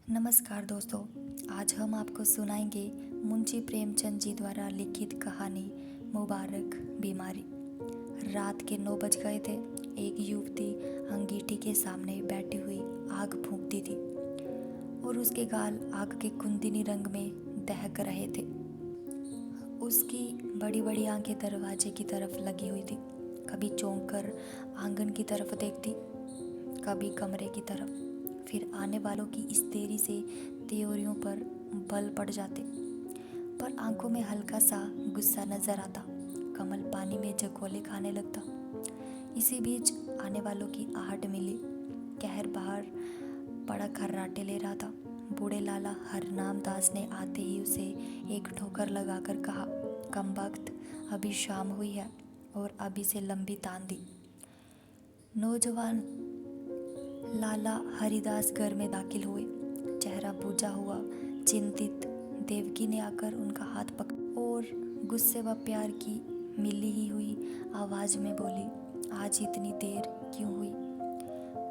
नमस्कार दोस्तों। आज हम आपको सुनाएंगे मुंशी प्रेमचंद जी द्वारा लिखित कहानी मुबारक बीमारी। रात के 9 बज गए थे। एक युवती अंगीठी के सामने बैठी हुई आग फूंकती थी और उसके गाल आग के कुंदनी रंग में दहक रहे थे। उसकी बड़ी बड़ी आंखें दरवाजे की तरफ लगी हुई थी। कभी चौंक कर आंगन की तरफ देखती, कभी कमरे की तरफ। फिर आने वालों की इस देरी से त्योरियों पर बल पड़ जाते, पर आंखों में हल्का सा गुस्सा नजर आता। कमल पानी में झकोले खाने लगता। इसी बीच आने वालों की आहट मिली। कहर बाहर बड़ा खर्राटे ले रहा था। बूढ़े लाला हरनाम दास ने आते ही उसे एक ठोकर लगाकर कहा, कमबख्त, अभी शाम हुई है और अभी से लंबी तान दी। नौजवान लाला हरिदास घर में दाखिल हुए, चेहरा बुझा हुआ, चिंतित। देवकी ने आकर उनका हाथ पकड़ा और गुस्से व प्यार की मिली ही हुई आवाज में बोली, आज इतनी देर क्यों हुई?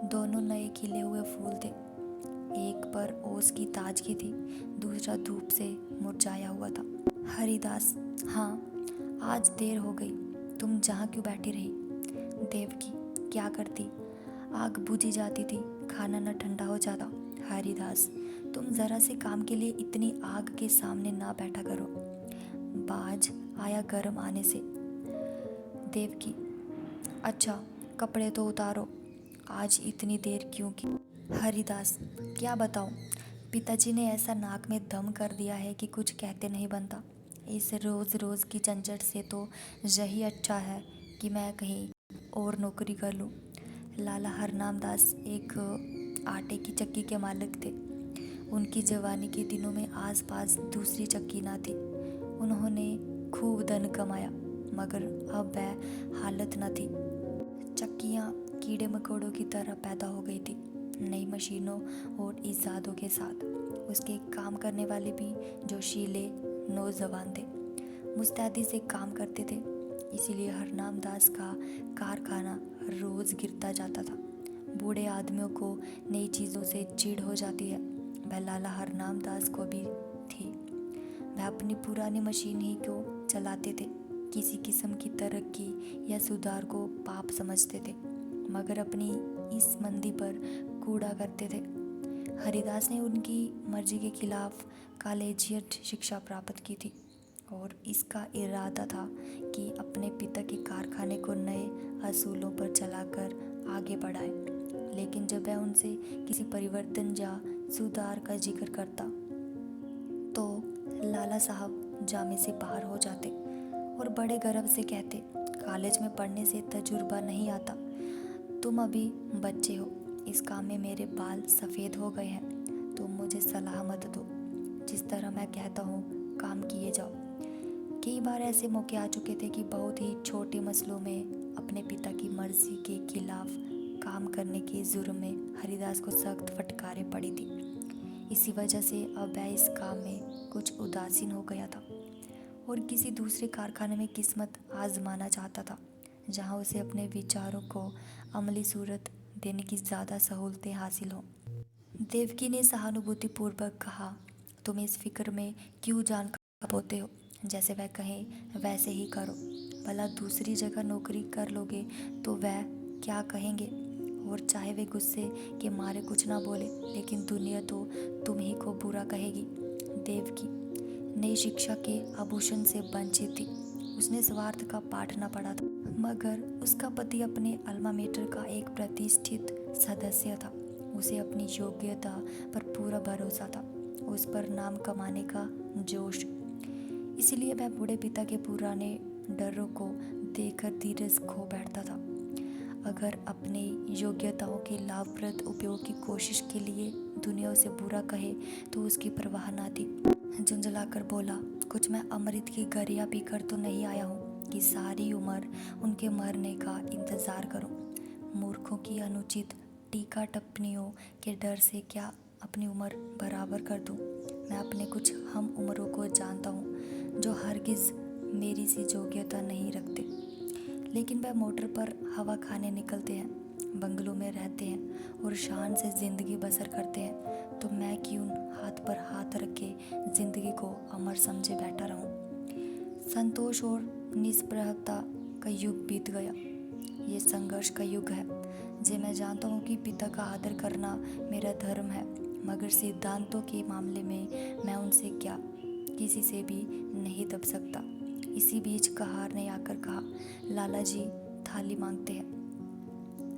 दोनों नए खिले हुए फूल थे। एक पर ओस की ताजगी थी, दूसरा धूप से मुरझाया हुआ था। हरिदास, हाँ, आज देर हो गई। तुम जहाँ क्यों बैठी रही? देवकी, क्या करती? आग बुझी जाती थी, खाना न ठंडा हो जाता। हरिदास, तुम जरा से काम के लिए इतनी आग के सामने ना बैठा करो, बाज आया गर्म आने से। देवकी, अच्छा, कपड़े तो उतारो, आज इतनी देर क्यों की? हरिदास, क्या बताऊं, पिताजी ने ऐसा नाक में दम कर दिया है कि कुछ कहते नहीं बनता। इस रोज रोज की झंझट से तो यही अच्छा है कि मैं कहीं और नौकरी कर लूं। लाला हरनाम दास एक आटे की चक्की के मालिक थे। उनकी जवानी के दिनों में आसपास दूसरी चक्की ना थी। उन्होंने खूब धन कमाया, मगर अब वह हालत न थी। चक्कियाँ कीड़े मकोड़ों की तरह पैदा हो गई थी, नई मशीनों और इजादों के साथ। उसके काम करने वाले भी जोशीले नौजवान थे, मुस्तैदी से काम करते थे। इसीलिए हरनाम दास का कारखाना रोज गिरता जाता था। बूढ़े आदमियों को नई चीज़ों से चिढ़ हो जाती है। वह लाला हरनाम दास को भी थी। वह अपनी पुरानी मशीन ही को चलाते थे। किसी किस्म की तरक्की या सुधार को पाप समझते थे, मगर अपनी इस मंदी पर कूड़ा करते थे। हरिदास ने उनकी मर्जी के खिलाफ कॉलेजिएट शिक्षा प्राप्त की थी और इसका इरादा था कि अपने पिता के कारखाने को नए असूलों पर चलाकर आगे बढ़ाए। लेकिन जब वह उनसे किसी परिवर्तन या सुधार का जिक्र करता तो लाला साहब जामे से बाहर हो जाते और बड़े गर्व से कहते, कॉलेज में पढ़ने से तजुर्बा नहीं आता, तुम अभी बच्चे हो। इस काम में मेरे बाल सफ़ेद हो गए हैं, तुम मुझे सलाह मत दो। जिस तरह मैं कहता हूँ काम किए जाओ। कई बार ऐसे मौके आ चुके थे कि बहुत ही छोटे मसलों में अपने पिता की मर्जी के खिलाफ काम करने के जुर्म में हरिदास को सख्त फटकारें पड़ी थी। इसी वजह से अब वह इस काम में कुछ उदासीन हो गया था और किसी दूसरे कारखाने में किस्मत आजमाना चाहता था, जहां उसे अपने विचारों को अमली सूरत देने की ज़्यादा सहूलतें हासिल हों। देवकी ने सहानुभूतिपूर्वक कहा, तुम इस फिक्र में क्यों जान खपोते हो? जैसे वह कहें वैसे ही करो। भला दूसरी जगह नौकरी कर लोगे तो वह क्या कहेंगे? और चाहे वे गुस्से के मारे कुछ ना बोले, लेकिन दुनिया तो तुम ही को बुरा कहेगी। देवकी नई शिक्षा के आभूषण से वंचित थी। उसने स्वार्थ का पाठ न पढ़ा था, मगर उसका पति अपने अल्मा मेटर का एक प्रतिष्ठित सदस्य था। उसे अपनी योग्यता पर पूरा भरोसा था, उस पर नाम कमाने का जोश। इसलिए वह बूढ़े पिता के पुराने डरों को देखकर धीरज खो बैठता था। अगर अपनी योग्यताओं के लाभप्रद उपयोग की कोशिश के लिए दुनिया उसे बुरा कहे तो उसकी परवाह ना थी। झुंझलाकर बोला, कुछ मैं अमृत की गरिया पीकर तो नहीं आया हूँ कि सारी उम्र उनके मरने का इंतज़ार करूँ। मूर्खों की अनुचित टीका टिप्पणियों के डर से क्या अपनी उम्र बराबर कर दूँ? मैं अपने कुछ हम उम्रों को जानता हूँ जो हरगिज़ मेरी सी योग्यता नहीं रखते, लेकिन वह मोटर पर हवा खाने निकलते हैं, बंगलों में रहते हैं और शान से ज़िंदगी बसर करते हैं। तो मैं क्यों जिंदगी को अमर समझे बैठा रहूं। संतोष और निष्प्रहता का युग बीत गया। ये संघर्ष का युग है। जे मैं जानता हूँ कि पिता का आदर करना मेरा धर्म है, मगर सिद्धांतों के मामले में मैं उनसे क्या किसी से भी नहीं दब सकता। इसी बीच कहार ने आकर कहा, लाला जी थाली मांगते हैं।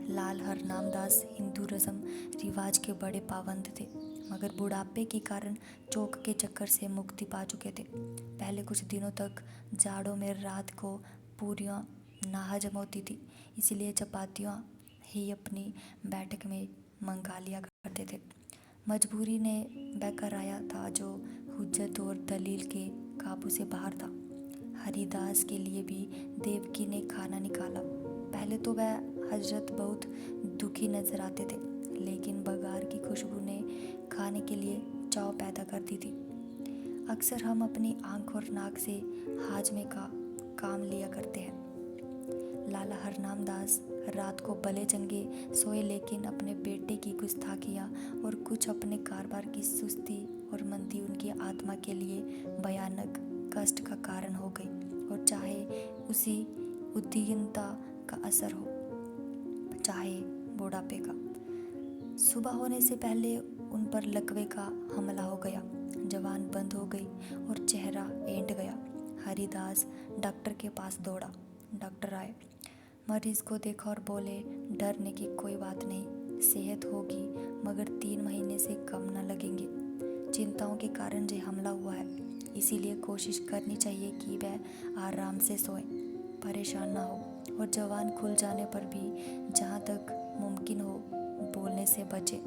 लाल हरनामदास हिंदू रस्म रिवाज के बड़े पाबंद थे, मगर बुढ़ापे के कारण चौक के चक्कर से मुक्ति पा चुके थे। पहले कुछ दिनों तक जाड़ों में रात को पूरियां नाहजम होती थी, इसलिए चपातियाँ ही अपनी बैठक में मंगा लिया करते थे। मजबूरी ने वह कराया था जो हुज्जत और दलील के काबू से बाहर था। हरिदास के लिए भी देवकी ने खाना निकाला। पहले तो वह हजरत बहुत दुखी नजर आते थे, लेकिन बघार की खुशबू ने खाने के लिए चाव पैदा कर दी थी। अक्सर हम अपनी आंख और नाक से हाजमे का काम लिया करते हैं। लाला हरनामदास रात को भले चंगे सोए, लेकिन अपने बेटे की गुस्ताखियाँ और कुछ अपने कारोबार की सुस्ती और मंदी उनकी आत्मा के लिए भयानक कष्ट का कारण हो गई, और चाहे उसी उद्दीनता का असर हो, चाहे बुढ़ापे का। सुबह होने से पहले उन पर लकवे का हमला हो गया। जबान बंद हो गई और चेहरा ऐंठ गया। हरिदास डॉक्टर के पास दौड़ा। डॉक्टर आए, मरीज को देखा और बोले, डरने की कोई बात नहीं, सेहत होगी, मगर 3 महीने से कम न लगेंगे। चिंताओं के कारण ये हमला हुआ है, इसीलिए कोशिश करनी चाहिए कि वह आराम से सोए, परेशान ना हो, और जवान खुल जाने पर भी जहाँ तक मुमकिन हो बोलने से बचे।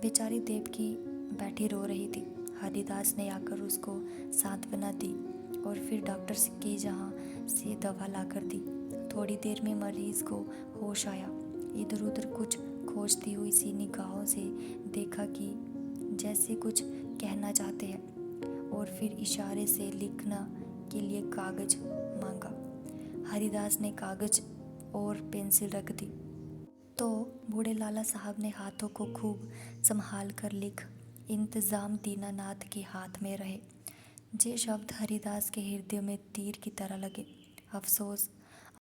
बेचारी देवकी बैठी रो रही थी। हरिदास ने आकर उसको सांत्वना दी और फिर डॉक्टर की जहाँ से दवा लाकर दी। थोड़ी देर में मरीज को होश आया। इधर उधर कुछ खोजती हुई सी निगाहों से देखा कि जैसे कुछ कहना चाहते हैं, और फिर इशारे से लिखना के लिए कागज मांगा। हरिदास ने कागज और पेंसिल रख दी तो बूढ़े लाला साहब ने हाथों को खूब संभाल कर लिख, इंतज़ाम दीनानाथ के हाथ में रहे। जे शब्द हरिदास के हृदय में तीर की तरह लगे। अफसोस,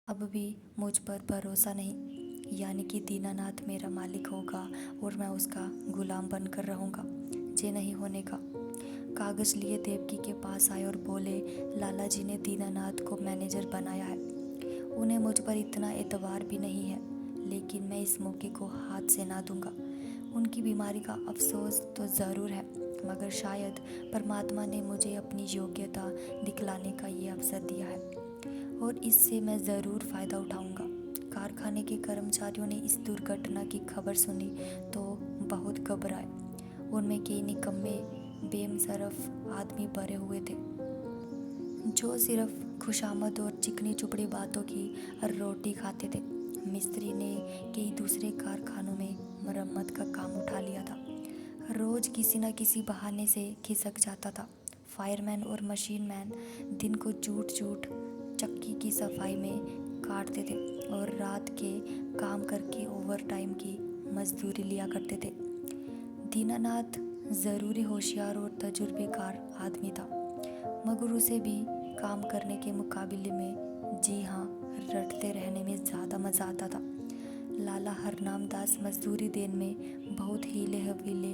अब भी मुझ पर भरोसा नहीं, यानी कि दीनानाथ मेरा मालिक होगा और मैं उसका गुलाम बनकर रहूँगा। जे नहीं होने का। कागज़ लिए देवकी के पास आए और बोले, लाला जी ने दीनानाथ को मैनेजर बनाया है। उन्हें मुझ पर इतना एतबार भी नहीं है, लेकिन मैं इस मौके को हाथ से ना दूंगा। उनकी बीमारी का अफसोस तो ज़रूर है, मगर शायद परमात्मा ने मुझे अपनी योग्यता दिखलाने का ये अवसर दिया है, और इससे मैं ज़रूर फ़ायदा उठाऊंगा। कारखाने के कर्मचारियों ने इस दुर्घटना की खबर सुनी तो बहुत घबराए। उनमें कई निकम्मे बेमसरफ आदमी भरे हुए थे, जो सिर्फ खुशामद और चिकनी चुपड़ी बातों की रोटी खाते थे। मिस्त्री ने कई दूसरे कारखानों में मरम्मत का काम उठा लिया था। रोज़ किसी न किसी बहाने से खिसक जाता था। फायरमैन और मशीन मैन दिन को झूठ झूठ चक्की की सफाई में काटते थे और रात के काम करके ओवर टाइम की मजदूरी लिया करते थे। दीनानाथ ज़रूरी होशियार और तजुर्बेकार आदमी था, मगर उसे भी काम करने के मुकाबले में, जी हाँ, रटते रहने में ज़्यादा मज़ा आता था। लाला हरनामदास मजदूरी देने में बहुत हीले हवीले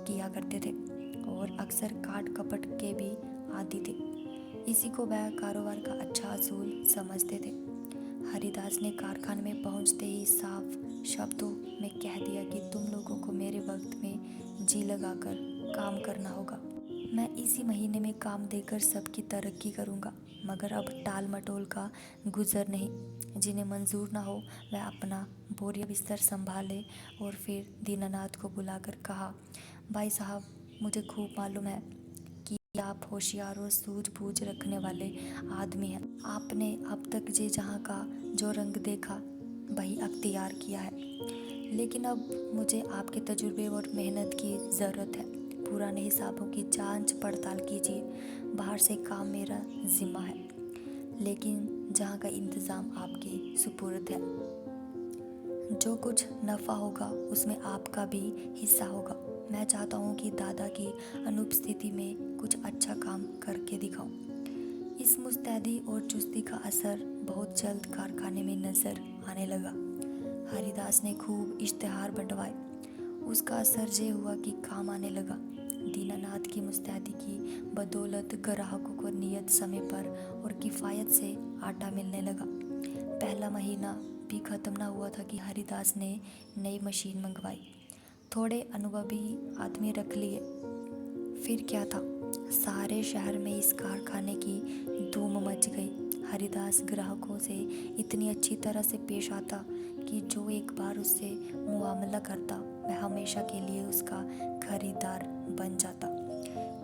किया करते थे और अक्सर काट कपट के भी आदी थे। इसी को वह कारोबार का अच्छा असूल समझते थे। हरिदास ने कारखाने में पहुंचते ही साफ शब्दों में कह दिया कि तुम लोगों को मेरे वक्त में जी लगाकर काम करना होगा। मैं इसी महीने में काम देकर सबकी तरक्की करूंगा, मगर अब टाल मटोल का गुजर नहीं। जिन्हें मंजूर ना हो वह अपना बोरिया बिस्तर संभाले। और फिर दीनानाथ को बुलाकर कहा, भाई साहब, मुझे खूब मालूम है कि आप होशियार और सूझबूझ रखने वाले आदमी हैं। आपने अब तक जे जहाँ का जो रंग देखा वही अख्तियार किया है, लेकिन अब मुझे आपके तजुर्बे और मेहनत की ज़रूरत है। पुराने हिसाबों की जांच पड़ताल कीजिए। बाहर से काम मेरा जिम्मा है, लेकिन जहाँ का इंतज़ाम आपके सुपुर्द है। जो कुछ नफ़ा होगा उसमें आपका भी हिस्सा होगा, मैं चाहता हूँ कि दादा की अनुपस्थिति में कुछ अच्छा काम करके दिखाऊं। इस मुस्तैदी और चुस्ती का असर बहुत जल्द कारखाने में नजर आने लगा। हरिदास ने खूब इश्तेहार बंटवाए। उसका असर ये हुआ कि काम आने लगा। दीनानाथ की मुस्तैदी की बदौलत ग्राहकों को नियत समय पर और किफ़ायत से आटा मिलने लगा। पहला महीना भी ख़त्म ना हुआ था कि हरिदास ने नई मशीन मंगवाई, थोड़े अनुभवी आदमी रख लिए। फिर क्या था, सारे शहर में इस कारखाने की धूम मच गई। हरिदास ग्राहकों से इतनी अच्छी तरह से पेश आता कि जो एक बार उससे मुआमला करता वह हमेशा के लिए उसका खरीदार बन जाता।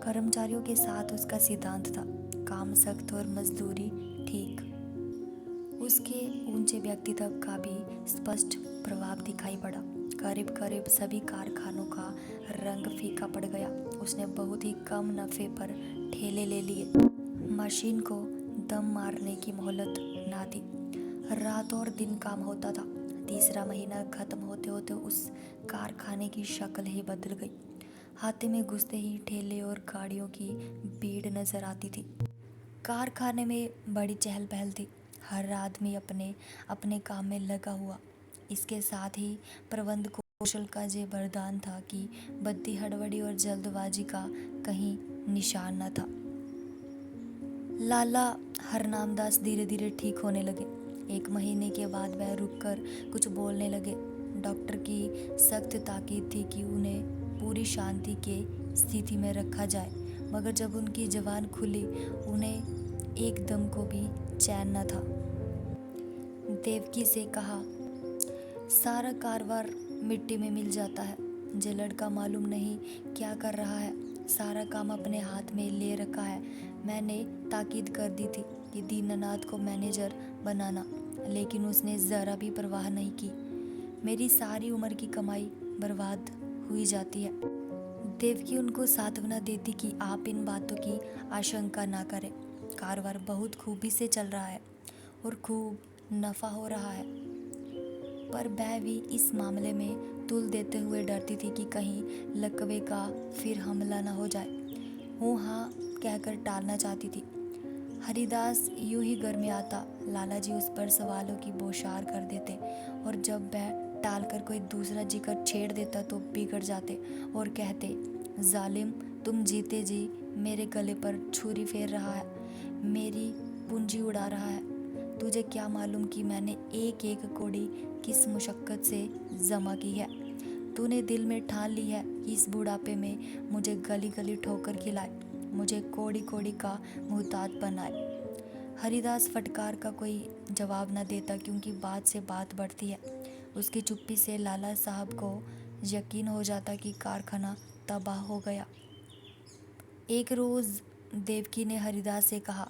कर्मचारियों के साथ उसका सिद्धांत था, काम सख्त और मजदूरी ठीक। उसके ऊंचे व्यक्तित्व का भी स्पष्ट प्रभाव दिखाई पड़ा। करीब करीब सभी कारखानों का रंग फीका पड़ गया। उसने बहुत ही कम नफ़े पर ठेले ले लिए। मशीन को दम मारने की मोहलत ना दी। रात और दिन काम होता था। तीसरा महीना खत्म होते होते उस कारखाने की शक्ल ही बदल गई। हाथे में घुसते ही ठेले और गाड़ियों की भीड़ नजर आती थी। कारखाने में बड़ी चहल पहल थी। हर आदमी अपने अपने काम में लगा हुआ। इसके साथ ही प्रबंध कौशल का ये वरदान था कि बद्दी हड़बड़ी और जल्दबाजी का कहीं निशान न था। लाला हरनामदास धीरे धीरे ठीक होने लगे। एक महीने के बाद वह रुककर कुछ बोलने लगे। डॉक्टर की सख्त ताकीद थी कि उन्हें पूरी शांति के स्थिति में रखा जाए, मगर जब उनकी जबान खुली उन्हें एक दम को भी चैन न था। देवकी से कहा, सारा कारवार मिट्टी में मिल जाता है। जे लड़का मालूम नहीं क्या कर रहा है, सारा काम अपने हाथ में ले रखा है। मैंने ताकीद कर दी थी कि दीनानाथ को मैनेजर बनाना, लेकिन उसने ज़रा भी परवाह नहीं की। मेरी सारी उम्र की कमाई बर्बाद हुई जाती है। देवकी उनको सांत्वना देती कि आप इन बातों की आशंका ना करें। कारोबार बहुत खूबी से चल रहा है और खूब नफ़ा हो रहा है, पर वह भी इस मामले में तुल देते हुए डरती थी कि कहीं लकवे का फिर हमला न हो जाए। हूँ हाँ कहकर टालना चाहती थी। हरिदास यूं ही घर में आता, लाला जी उस पर सवालों की बौछार कर देते और जब वह टालकर कोई दूसरा जिक्र छेड़ देता तो बिगड़ जाते और कहते, जालिम तुम जीते जी मेरे गले पर छुरी फेर रहा है, मेरी पूंजी उड़ा रहा है। तुझे क्या मालूम कि मैंने एक एक कौड़ी किस मुशक्क़त से जमा की है। तूने दिल में ठान ली है कि इस बुढ़ापे में मुझे गली गली ठोकर खिलाए, मुझे कौड़ी कौड़ी का मुहताज बनाए। हरिदास फटकार का कोई जवाब न देता, क्योंकि बात से बात बढ़ती है। उसकी चुप्पी से लाला साहब को यकीन हो जाता कि कारखाना तबाह हो गया। एक रोज़ देवकी ने हरिदास से कहा,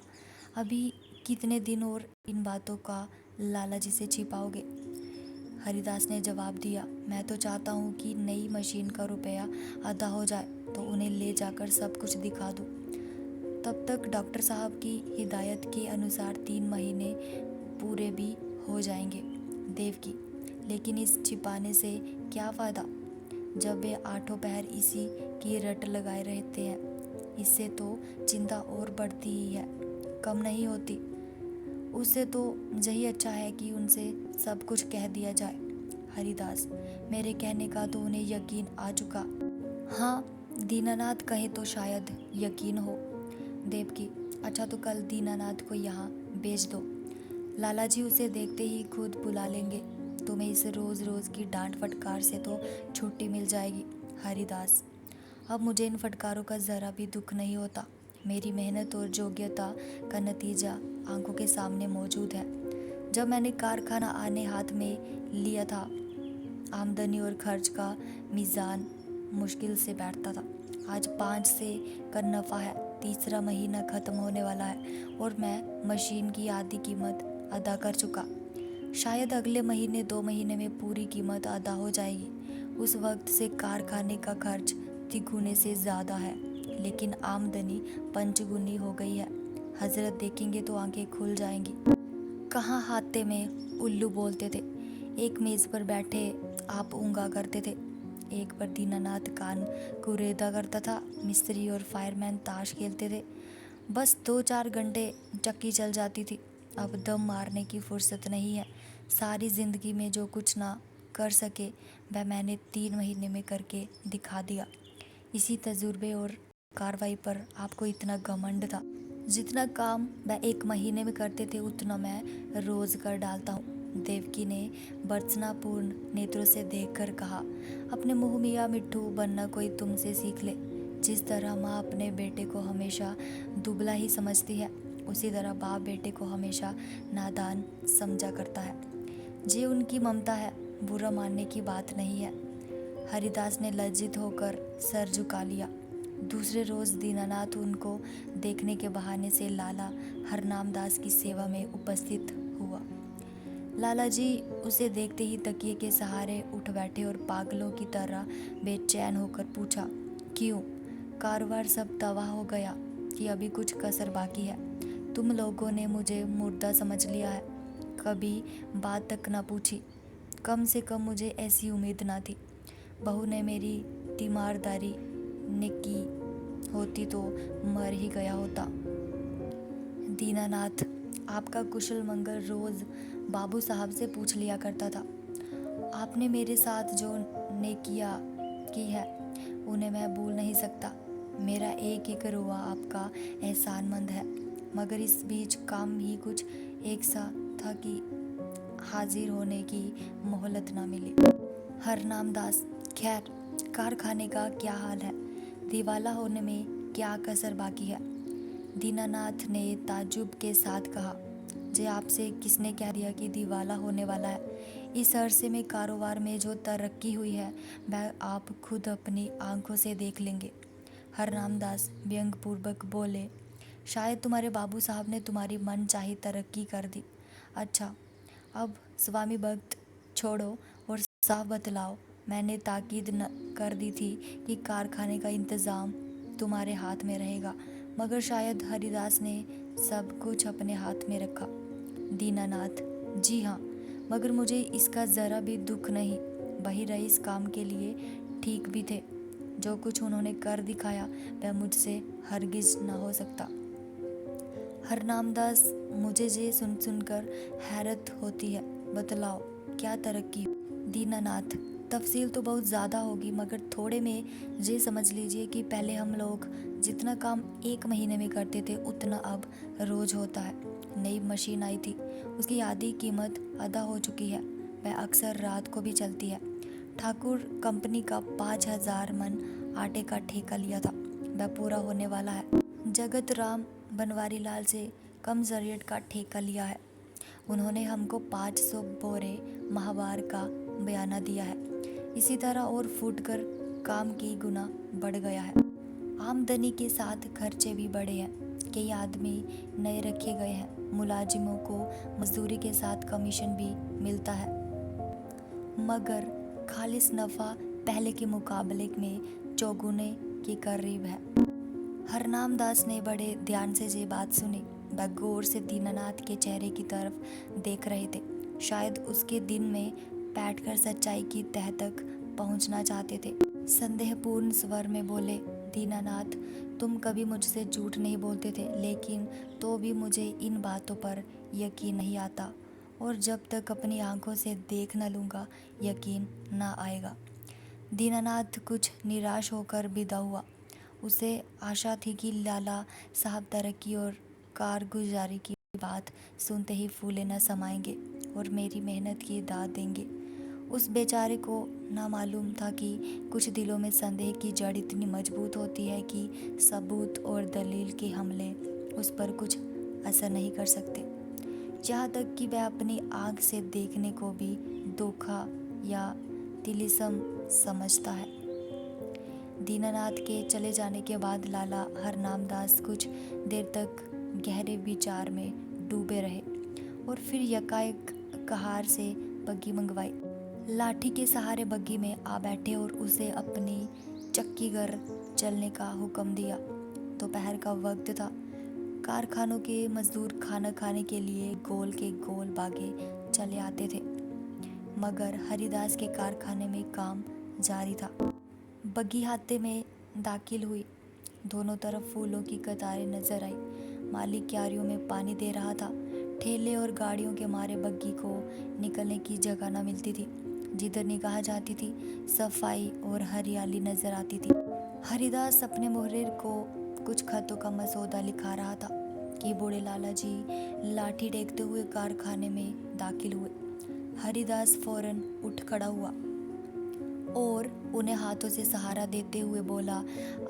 अभी कितने दिन और इन बातों का लाला जी से छिपाओगे? हरिदास ने जवाब दिया, मैं तो चाहता हूँ कि नई मशीन का रुपया आधा हो जाए तो उन्हें ले जाकर सब कुछ दिखा दूँ। तब तक डॉक्टर साहब की हिदायत के अनुसार 3 महीने पूरे भी हो जाएंगे। देवकी, लेकिन इस छिपाने से क्या फ़ायदा जब वे आठों पहर इसी की रट लगाए रहते हैं। इससे तो चिंता और बढ़ती ही है, कम नहीं होती। उससे तो यही अच्छा है कि उनसे सब कुछ कह दिया जाए। हरिदास, मेरे कहने का तो उन्हें यकीन आ चुका। हाँ, दीनानाथ कहे तो शायद यकीन हो। देवकी, अच्छा तो कल दीनानाथ को यहाँ भेज दो। लाला जी उसे देखते ही खुद बुला लेंगे। तुम्हें इस रोज़ रोज़ की डांट फटकार से तो छुट्टी मिल जाएगी। हरिदास, अब मुझे इन फटकारों का ज़रा भी दुख नहीं होता। मेरी मेहनत और योग्यता का नतीजा आंखों के सामने मौजूद है। जब मैंने कारखाना आने हाथ में लिया था, आमदनी और खर्च का मीज़ान मुश्किल से बैठता था। आज 5 से का नफ़ा है। तीसरा महीना ख़त्म होने वाला है और मैं मशीन की आधी कीमत अदा कर चुका। शायद अगले महीने 2 महीने में पूरी कीमत अदा हो जाएगी। उस वक्त से कारखाने का खर्च तिगुने से ज़्यादा है, लेकिन आमदनी पंचगुनी हो गई है। हजरत देखेंगे तो आंखें खुल जाएंगी। कहाँ हाथे में उल्लू बोलते थे। एक मेज़ पर बैठे आप ऊँगा करते थे। एक पर दीनानाथ कान कुरेदा करता था, मिस्त्री और फायरमैन ताश खेलते थे। बस 2-4 घंटे चक्की चल जाती थी। अब दम मारने की फुर्सत नहीं है। सारी ज़िंदगी में जो कुछ ना कर सके वह मैंने 3 महीने में करके दिखा दिया। इसी तजुर्बे और कार्रवाई पर आपको इतना घमंड था। जितना काम वह 1 महीने में करते थे उतना मैं रोज़ कर डालता हूँ। देवकी ने भर्त्सनापूर्ण नेत्रों से देखकर कहा, अपने मुँह मियाँ मिट्ठू बनना कोई तुमसे सीख ले। जिस तरह माँ अपने बेटे को हमेशा दुबला ही समझती है, उसी तरह बाप बेटे को हमेशा नादान समझा करता है। ये उनकी ममता है, बुरा मानने की बात नहीं है। हरिदास ने लज्जित होकर सर झुका लिया। दूसरे रोज दीनानाथ उनको देखने के बहाने से लाला हरनामदास की सेवा में उपस्थित हुआ। लाला जी उसे देखते ही तकिए के सहारे उठ बैठे और पागलों की तरह बेचैन होकर पूछा, क्यों, कारोबार सब तबाह हो गया कि अभी कुछ कसर बाकी है? तुम लोगों ने मुझे मुर्दा समझ लिया है। कभी बात तक ना पूछी। कम से कम मुझे ऐसी उम्मीद ना थी। बहू ने मेरी तीमारदारी ने की होती तो मर ही गया होता। दीनानाथ आपका कुशल मंगल रोज बाबू साहब से पूछ लिया करता था। आपने मेरे साथ जो नेकिया की है उन्हें मैं भूल नहीं सकता। मेरा एक एक रुआ आपका एहसानमंद है। मगर इस बीच काम ही कुछ एक सा था कि हाजिर होने की मोहलत ना मिली। हरनामदास, खैर कारखाने का क्या हाल है? दिवाला होने में क्या कसर बाकी है? दीनानाथ ने ताज्जुब के साथ कहा, जे आपसे किसने कह दिया कि दिवाला होने वाला है? इस अरसे में कारोबार में जो तरक्की हुई है वह आप खुद अपनी आंखों से देख लेंगे। हरनामदास व्यंग्यपूर्वक बोले, शायद तुम्हारे बाबू साहब ने तुम्हारी मनचाही तरक्की कर दी। अच्छा, अब स्वामी भक्त छोड़ो और साफ बतलाओ। मैंने ताकीद कर दी थी कि कारखाने का इंतज़ाम तुम्हारे हाथ में रहेगा, मगर शायद हरिदास ने सब कुछ अपने हाथ में रखा। दीनानाथ, जी हाँ, मगर मुझे इसका ज़रा भी दुख नहीं। वही रईस काम के लिए ठीक भी थे। जो कुछ उन्होंने कर दिखाया वह मुझसे हरगिज न हो सकता। हरनामदास, मुझे ये सुनकर हैरत होती है। बतलाओ क्या तरक्की? दीनानाथ, तफसील तो बहुत ज़्यादा होगी, मगर थोड़े में ये समझ लीजिए कि पहले हम लोग जितना काम 1 महीने में करते थे उतना अब रोज़ होता है। नई मशीन आई थी, उसकी आधी कीमत अदा हो चुकी है। वह अक्सर रात को भी चलती है। ठाकुर कंपनी का 5000 मन आटे का ठेका लिया था, वह पूरा होने वाला है। जगत राम बनवारी लाल से कम जरियत का ठेका लिया है। उन्होंने हमको 500 बोरे माहवार का बयाना दिया है। इसी तरह और फूटकर काम की गुना बढ़ गया है। आमदनी के साथ खर्चे भी बढ़े हैं। कई आदमी नए रखे गए हैं। मुलाजिमों को मजदूरी के साथ कमीशन भी मिलता है, मगर खालिस नफ़ा पहले के मुकाबले में चौगुने के करीब है। हरनामदास ने बड़े ध्यान से ये बात सुनी। वह गौर से दीनानाथ के चेहरे की तरफ देख रहे थे। शायद उसके दिन में बैठकर सच्चाई की तह तक पहुंचना चाहते थे। संदेहपूर्ण स्वर में बोले, दीनानाथ, तुम कभी मुझसे झूठ नहीं बोलते थे, लेकिन तो भी मुझे इन बातों पर यकीन नहीं आता, और जब तक अपनी आंखों से देख न लूँगा यकीन न आएगा। दीनानाथ कुछ निराश होकर विदा हुआ। उसे आशा थी कि लाला साहब तरक्की और कारगुजारी की बात सुनते ही फूले न समाएंगे और मेरी मेहनत की दाद देंगे। उस बेचारे को ना मालूम था कि कुछ दिलों में संदेह की जड़ इतनी मजबूत होती है कि सबूत और दलील के हमले उस पर कुछ असर नहीं कर सकते, यहाँ तक कि वह अपनी आँख से देखने को भी धोखा या तिलिस्म समझता है। दीनानाथ के चले जाने के बाद लाला हरनामदास कुछ देर तक गहरे विचार में डूबे रहे और फिर यकाएक कहार से बग्गी मंगवाई। लाठी के सहारे बग्गी में आ बैठे और उसे अपनी चक्की घर चलने का हुक्म दिया। दोपहर का वक्त था। कारखानों के मजदूर खाना खाने के लिए गोल के गोल बागे चले आते थे, मगर हरिदास के कारखाने में काम जारी था। बग्गी हाथे में दाखिल हुई। दोनों तरफ फूलों की कतारें नजर आई। मालिक क्यारियों में पानी दे रहा था। ठेले और गाड़ियों के मारे बग्गी को निकलने की जगह न मिलती थी। जिधर निगाह जाती थी सफाई और हरियाली नजर आती थी। हरिदास अपने मुहर्रिर को कुछ खतों का मसौदा लिखा रहा था कि बूढ़े लाला जी लाठी टेकते हुए कारखाने में दाखिल हुए। हरिदास फौरन उठ खड़ा हुआ और उन्हें हाथों से सहारा देते हुए बोला,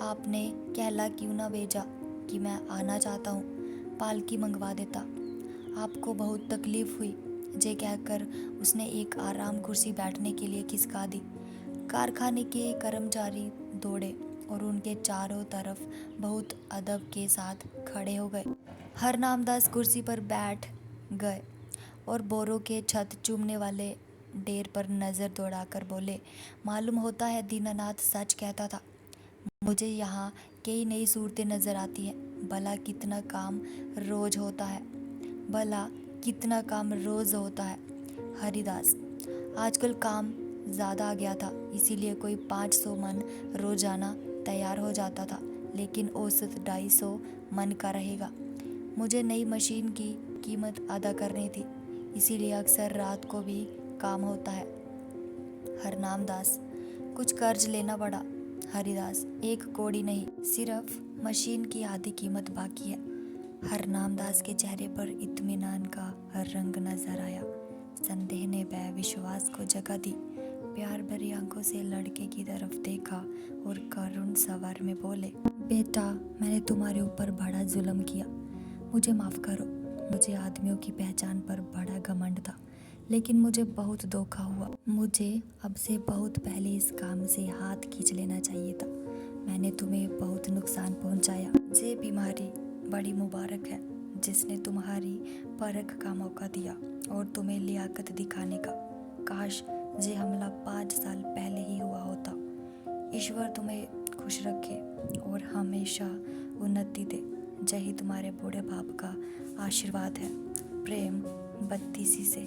आपने कहला क्यों ना भेजा कि मैं आना चाहता हूँ, पालकी मंगवा देता। आपको बहुत तकलीफ हुई, जे कहकर उसने एक आराम कुर्सी बैठने के लिए खिसका दी। कारखाने के कर्मचारी दौड़े और उनके चारों तरफ बहुत अदब के साथ खड़े हो गए। हरनामदास कुर्सी पर बैठ गए और बोरों के छत चूमने वाले ढेर पर नज़र दौड़ाकर बोले, मालूम होता है दीनानाथ सच कहता था। मुझे यहाँ कई नई सूरतें नज़र आती हैं। भला कितना काम रोज होता है, भला कितना काम रोज होता है। हरिदास, आजकल काम ज़्यादा आ गया था, इसीलिए कोई 500 मन रोजाना तैयार हो जाता था, लेकिन औसत 250 मन का रहेगा। मुझे नई मशीन की कीमत अदा करनी थी, इसीलिए अक्सर रात को भी काम होता है। हरनामदास, कुछ कर्ज लेना पड़ा। हरिदास, 1 कौड़ी नहीं, सिर्फ मशीन की आधी कीमत बाकी है। हरनामदास के चेहरे पर इत्मीनान का रंग नजर आया। संदेह ने वह विश्वास को जगह दी। प्यार भरी आंखों से लड़के की तरफ देखा और करुण स्वर में बोले, बेटा, मैंने तुम्हारे ऊपर बड़ा जुल्म किया, मुझे माफ़ करो। मुझे आदमियों की पहचान पर बड़ा घमंड था, लेकिन मुझे बहुत धोखा हुआ। मुझे अब से बहुत पहले इस काम से हाथ खींच लेना चाहिए था। मैंने तुम्हें बहुत नुकसान पहुंचाया। ये बीमारी बड़ी मुबारक है जिसने तुम्हारी परख का मौका दिया और तुम्हें लियाकत दिखाने का। काश ये हमला 5 साल पहले ही हुआ होता। ईश्वर तुम्हें खुश रखे और हमेशा उन्नति दे। यही तुम्हारे बूढ़े बाप का आशीर्वाद है। प्रेम 32 से।